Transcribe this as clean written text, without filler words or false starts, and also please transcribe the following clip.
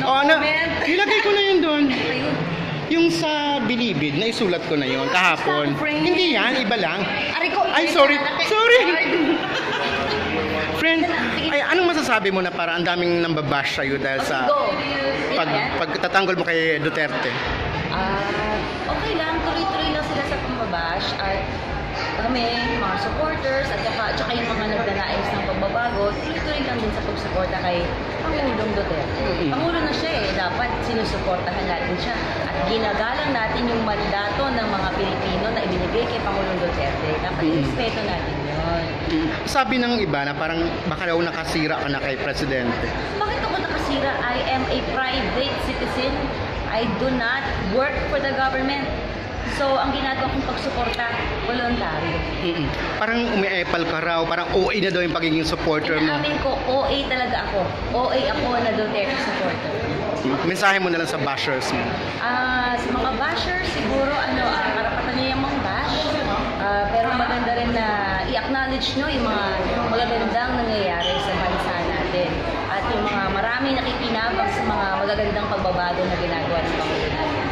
ano, comment. nilagay ko na yun doon. Ayun. Yung sa Bilibid, naisulat ko na yun kahapon. Hindi yan, iba lang. Aray ko. Ay, sorry. Sorry. Friend, ay, anong masasabi mo na para ang daming nambabash sa'yo dahil sa Go. pagtatanggol mo kay Duterte? Okay lang, tuloy-tuloy lang sila sa pambabash at kami, mga supporters at saka yung mga nagdanais ng pagbabago, tuloy-tuloy lang din sa pagsuporta kay Pangulong Duterte. Pangulo na siya dapat sinusuportahan natin siya at ginagalang natin yung mandato ng mga Pilipino na ibinigay kay Pangulong Duterte. Dapat respeto natin yun. Sabi ng iba na parang baka daw nakasira ka na kay Presidente. Bakit ako nakasira? I am a private citizen. I do not work for the government. So, ang ginagawa kong pagsuporta, voluntaryo. Parang umiepal ka raw, parang OA na daw yung pagiging supporter mo. Inaamin ko, OA talaga ako. OA ako na Duterte supporter. Mensahe mo na lang sa bashers mo. Sa mga bashers, siguro, karapatan niyo yung mga bash. Pero maganda rin na i-acknowledge nyo yung mga magagandang nangyayari sa bansa natin. At yung mga maraming nakikinabang sa mga magagandang pagbabago na ginagawa ng Pangulong.